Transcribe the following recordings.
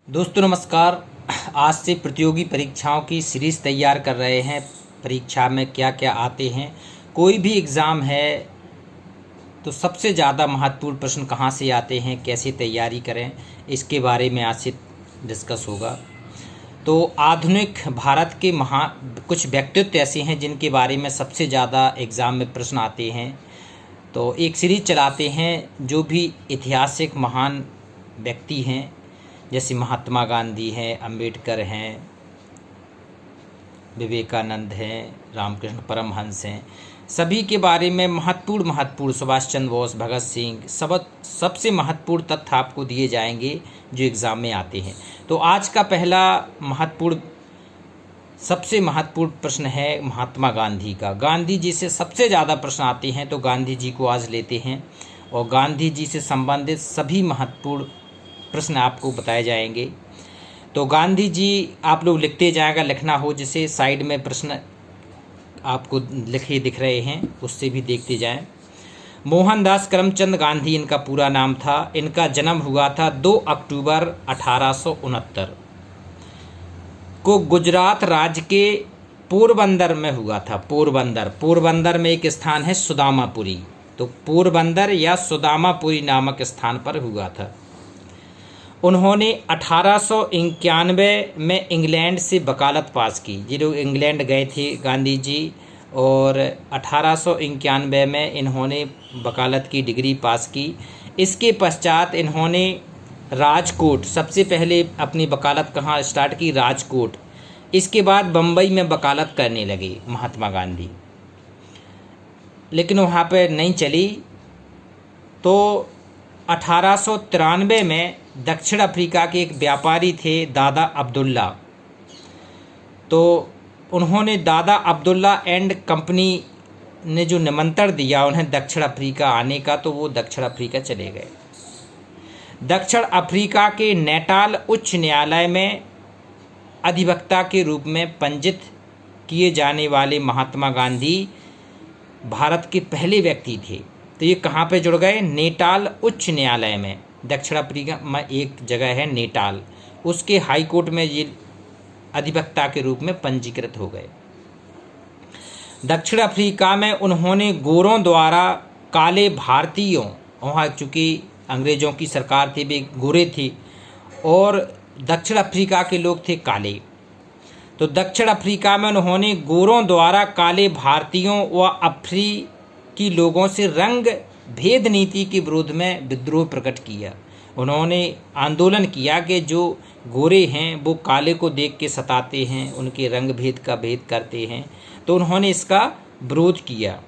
दोस्तों नमस्कार। आज से प्रतियोगी परीक्षाओं की सीरीज़ तैयार कर रहे हैं। परीक्षा में क्या क्या आते हैं, कोई भी एग्ज़ाम है तो सबसे ज़्यादा महत्वपूर्ण प्रश्न कहाँ से आते हैं, कैसे तैयारी करें, इसके बारे में आज से डिस्कस होगा। तो आधुनिक भारत के कुछ व्यक्तित्व ऐसे हैं जिनके बारे में सबसे ज़्यादा एग्ज़ाम में प्रश्न आते हैं। तो एक सीरीज़ चलाते हैं जो भी ऐतिहासिक महान व्यक्ति हैं, जैसे महात्मा गांधी हैं, अंबेडकर हैं, विवेकानंद हैं, रामकृष्ण परमहंस हैं, सभी के बारे में महत्वपूर्ण सुभाष चंद्र बोस, भगत सिंह, सबसे महत्वपूर्ण तथ्य आपको दिए जाएंगे जो एग्ज़ाम में आते हैं। तो आज का पहला सबसे महत्वपूर्ण प्रश्न है महात्मा गांधी का। गांधी जी से सबसे ज़्यादा प्रश्न आते हैं, तो गांधी जी को आज लेते हैं और गांधी जी से संबंधित सभी महत्वपूर्ण प्रश्न आपको बताए जाएंगे। तो गांधी जी आप लोग लिखते जाएगा, लिखना हो जिसे साइड में प्रश्न आपको लिखे दिख रहे हैं उससे भी देखते जाएं। मोहनदास करमचंद गांधी इनका पूरा नाम था। इनका जन्म हुआ था 2 अक्टूबर 1869 को गुजरात राज्य के पोरबंदर में हुआ था। पोरबंदर में एक स्थान है सुदामापुरी, तो पोरबंदर या सुदामापुरी नामक स्थान पर हुआ था। उन्होंने 1891 में इंग्लैंड से वकालत पास की। ये लोग इंग्लैंड गए थे गांधी जी, और 1891 में इन्होंने वकालत की डिग्री पास की। इसके पश्चात इन्होंने राजकोट, सबसे पहले अपनी वकालत कहाँ स्टार्ट की, राजकोट। इसके बाद बम्बई में वकालत करने लगे महात्मा गांधी, लेकिन वहाँ पर नहीं चली। तो 1893 में दक्षिण अफ्रीका के एक व्यापारी थे दादा अब्दुल्ला, तो उन्होंने दादा अब्दुल्ला एंड कंपनी ने जो निमंत्रण दिया उन्हें दक्षिण अफ्रीका आने का, तो वो दक्षिण अफ्रीका चले गए। दक्षिण अफ्रीका के नेटाल उच्च न्यायालय में अधिवक्ता के रूप में पंजीत किए जाने वाले महात्मा गांधी भारत के पहले व्यक्ति थे। तो ये कहाँ पे जुड़ गए, नेटाल उच्च न्यायालय में। दक्षिण अफ्रीका में एक जगह है नेटाल, उसके हाई कोर्ट में ये अधिवक्ता के रूप में पंजीकृत हो गए। दक्षिण अफ्रीका में उन्होंने गोरों द्वारा काले भारतीयों, वहाँ चूँकि अंग्रेज़ों की सरकार थी, वे गोरे थे और दक्षिण अफ्रीका के लोग थे काले, तो दक्षिण अफ्रीका में उन्होंने गोरों द्वारा काले भारतीयों व अफ्रीकी लोगों से रंग भेद नीति के विरोध में विद्रोह प्रकट किया। उन्होंने आंदोलन किया कि जो गोरे हैं वो काले को देख के सताते हैं, उनके रंग भेद का भेद करते हैं, तो उन्होंने इसका विरोध किया।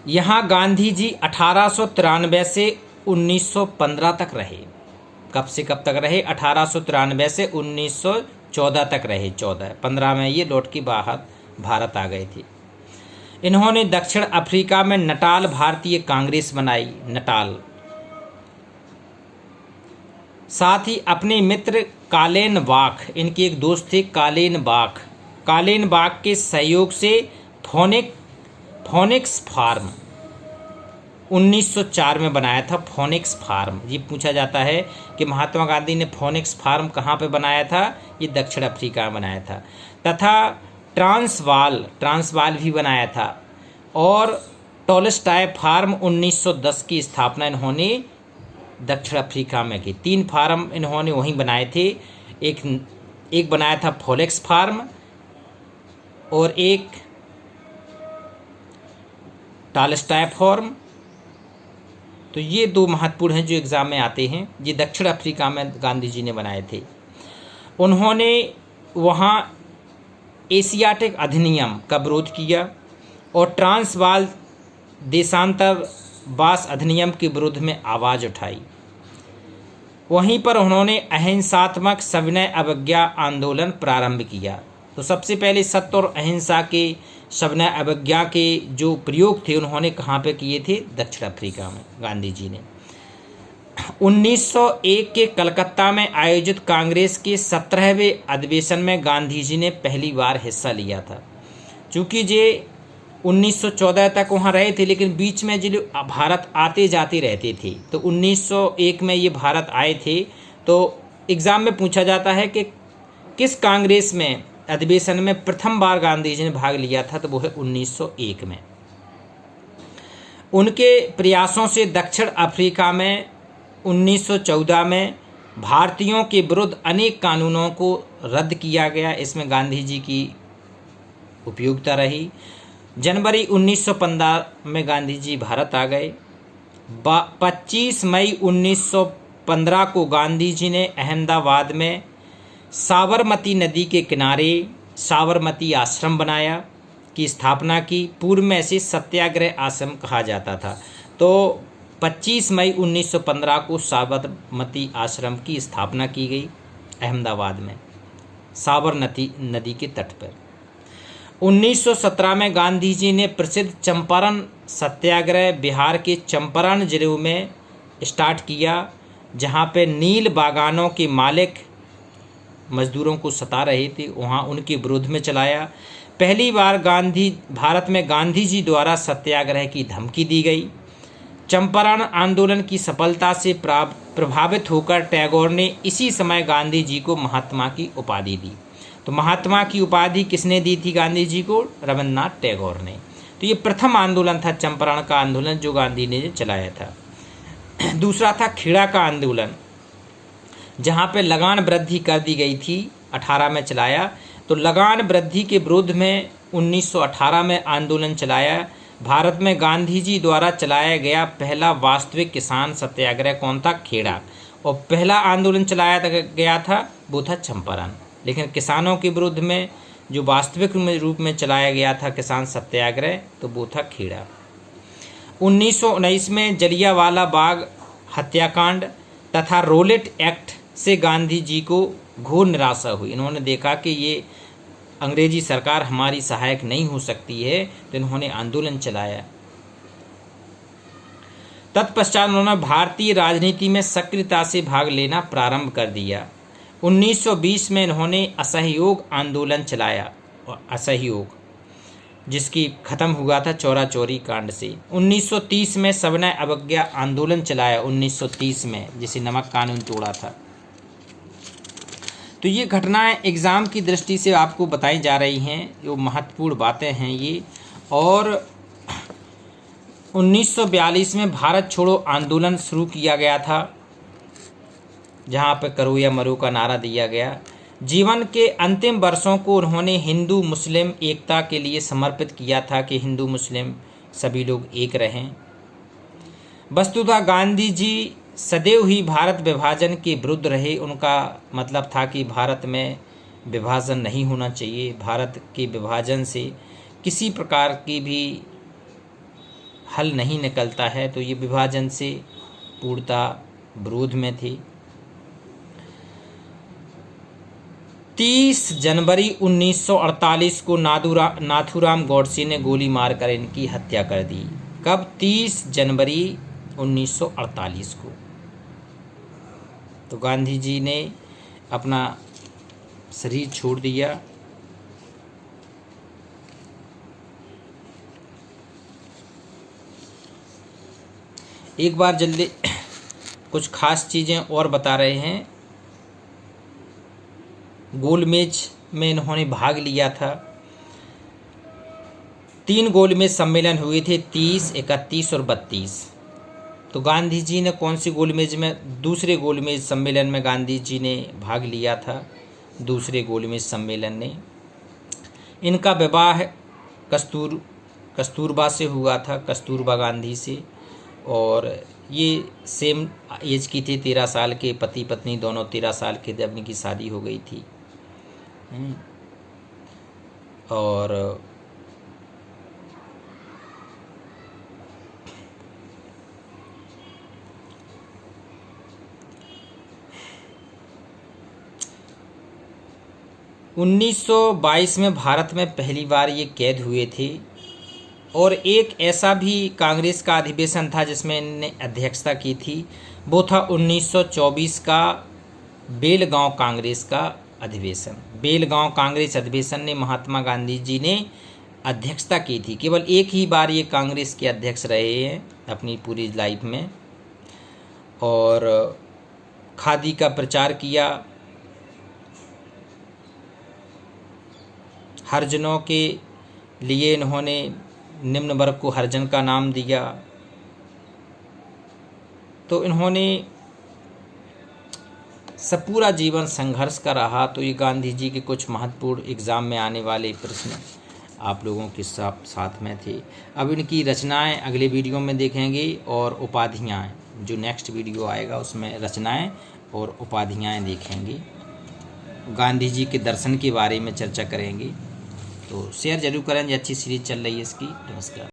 यहाँ गांधी जी 1893 से 1915 तक रहे। कब से कब तक रहे, 1893 से 1914 तक रहे। 15 में ये लौट के बाहर भारत आ गए थे। इन्होंने दक्षिण अफ्रीका में नटाल भारतीय कांग्रेस बनाई, नटाल। साथ ही अपने मित्र कालेन बाख, इनके एक दोस्त थे कालेन बाख के सहयोग से फोनिक्स फार्म 1904 में बनाया था। फोनिक्स फार्म, ये पूछा जाता है कि महात्मा गांधी ने फोनिक्स फार्म कहाँ पे बनाया था, ये दक्षिण अफ्रीका में बनाया था। तथा ट्रांसवाल भी बनाया था। और टॉलस्टॉय फार्म 1910 की स्थापना इन्होंने दक्षिण अफ्रीका में की। 3 फार्म इन्होंने वहीं बनाए थे। एक बनाया था फोनिक्स फार्म और एक टॉलस्टॉय फार्म। तो ये 2 महत्वपूर्ण हैं जो एग्ज़ाम में आते हैं। ये दक्षिण अफ्रीका में गांधी जी ने बनाए थे। उन्होंने वहाँ एशियाटिक अधिनियम का विरोध किया और ट्रांसवाल देशांतरवास अधिनियम के विरोध में आवाज़ उठाई। वहीं पर उन्होंने अहिंसात्मक सविनय अवज्ञा आंदोलन प्रारंभ किया। तो सबसे पहले सत्य और अहिंसा के सविनय अवज्ञा के जो प्रयोग थे उन्होंने कहाँ पे किए थे, दक्षिण अफ्रीका में गांधी जी ने। 1901 के कलकत्ता में आयोजित कांग्रेस के 17वें अधिवेशन में गांधी जी ने पहली बार हिस्सा लिया था। चूँकि ये 1914 तक वहाँ रहे थे, लेकिन बीच में जो भारत आते जाते रहते थे, तो 1901 में ये भारत आए थे तो एग्ज़ाम में पूछा जाता है कि किस कांग्रेस में अधिवेशन में प्रथम बार गांधी जी ने भाग लिया था, तो वो है 1901 में। उनके प्रयासों से दक्षिण अफ्रीका में 1914 में भारतीयों के विरुद्ध अनेक कानूनों को रद्द किया गया। इसमें गांधी जी की उपयोगिता रही। जनवरी 1915 में गांधी जी भारत आ गए। 25 मई 1915 को गांधी जी ने अहमदाबाद में साबरमती नदी के किनारे साबरमती आश्रम बनाया की स्थापना की। पूर्व में इसे सत्याग्रह आश्रम कहा जाता था। तो 25 मई 1915 को साबरमती आश्रम की स्थापना की गई अहमदाबाद में साबरमती नदी के तट पर। 1917 में गांधी जी ने प्रसिद्ध चंपारण सत्याग्रह बिहार के चंपारण जिले में स्टार्ट किया, जहां पे नील बागानों के मालिक मजदूरों को सता रहे थे, वहां उनके विरोध में चलाया। पहली बार भारत में गांधी जी द्वारा सत्याग्रह की धमकी दी गई। चंपारण आंदोलन की सफलता से प्रभावित होकर टैगोर ने इसी समय गांधी जी को महात्मा की उपाधि दी। तो महात्मा की उपाधि किसने दी थी गांधी जी को? रविन्द्रनाथ टैगोर ने। तो ये प्रथम आंदोलन था चंपारण का आंदोलन जो गांधी ने चलाया था। दूसरा था खेड़ा का आंदोलन, जहाँ पे लगान वृद्धि कर दी गई थी, 18 में चलाया। तो लगान वृद्धि के विरोध में 1918 में आंदोलन चलाया। भारत में गांधी जी द्वारा चलाया गया पहला वास्तविक किसान सत्याग्रह कौन था? खेड़ा। और पहला आंदोलन चलाया गया था वो था चंपारण। लेकिन किसानों के विरुद्ध में जो वास्तविक रूप में चलाया गया था किसान सत्याग्रह, तो वो था खेड़ा। 1919 में जलियांवाला बाग हत्याकांड तथा रोलेट एक्ट से गांधी जी को घोर निराशा हुई। इन्होंने देखा कि ये अंग्रेजी सरकार हमारी सहायक नहीं हो सकती है, तो इन्होंने आंदोलन चलाया। तत्पश्चात उन्होंने भारतीय राजनीति में सक्रियता से भाग लेना प्रारंभ कर दिया। 1920 में इन्होंने असहयोग आंदोलन चलाया, और असहयोग जिसकी खत्म हुआ था चौरा चौरी कांड से। 1930 में सविनय अवज्ञा आंदोलन चलाया 1930 में, जिसे नमक कानून तोड़ा था। तो ये घटनाएं एग्ज़ाम की दृष्टि से आपको बताई जा रही हैं, जो महत्वपूर्ण बातें हैं ये। और 1942 में भारत छोड़ो आंदोलन शुरू किया गया था, जहाँ पर करो या मरो का नारा दिया गया। जीवन के अंतिम वर्षों को उन्होंने हिंदू मुस्लिम एकता के लिए समर्पित किया था कि हिंदू मुस्लिम सभी लोग एक रहें। वस्तुतः गांधी जी सदैव ही भारत विभाजन के विरुद्ध रहे। उनका मतलब था कि भारत में विभाजन नहीं होना चाहिए, भारत के विभाजन से किसी प्रकार की भी हल नहीं निकलता है, तो ये विभाजन से पूर्णतः विरोध में थे। 30 जनवरी 1948 को नाथूराम गॉडसे ने गोली मारकर इनकी हत्या कर दी। कब? 30 जनवरी 1948 को। तो गांधी जी ने अपना शरीर छोड़ दिया। एक बार जल्दी कुछ खास चीज़ें और बता रहे हैं। गोलमेज में इन्होंने भाग लिया था। 3 गोलमेज सम्मेलन हुए थे, 30, 31 और 32। तो गांधी जी ने कौन सी गोलमेज में? दूसरे गोलमेज सम्मेलन में गांधी जी ने भाग लिया था, दूसरे गोलमेज सम्मेलन ने। इनका विवाह कस्तूरबा से हुआ था, कस्तूरबा गांधी से। और ये सेम एज की थी, 13 साल के, पति पत्नी दोनों 13 साल के जब इनकी शादी हो गई थी। और (1922) में भारत में पहली बार ये कैद हुए थे। और एक ऐसा भी कांग्रेस का अधिवेशन था जिसमें इन्होंने अध्यक्षता की थी, वो था 1924 का बेलगांव कांग्रेस का अधिवेशन। बेलगांव कांग्रेस अधिवेशन ने महात्मा गांधी जी ने अध्यक्षता की थी। केवल एक ही बार ये कांग्रेस के अध्यक्ष रहे हैं अपनी पूरी लाइफ में। और खादी का प्रचार किया, हरिजनों के लिए इन्होंने निम्न वर्ग को हरिजन का नाम दिया। तो इन्होंने सब पूरा जीवन संघर्ष का रहा। तो ये गांधी जी के कुछ महत्वपूर्ण एग्ज़ाम में आने वाले प्रश्न आप लोगों के साथ में थे। अब इनकी रचनाएं अगले वीडियो में देखेंगे और उपाधियां, जो नेक्स्ट वीडियो आएगा उसमें रचनाएं और उपाधियां देखेंगे। गांधी जी के दर्शन के बारे में चर्चा करेंगे। तो शेयर जरूर करें, अच्छी सीरीज चल रही है इसकी। नमस्कार।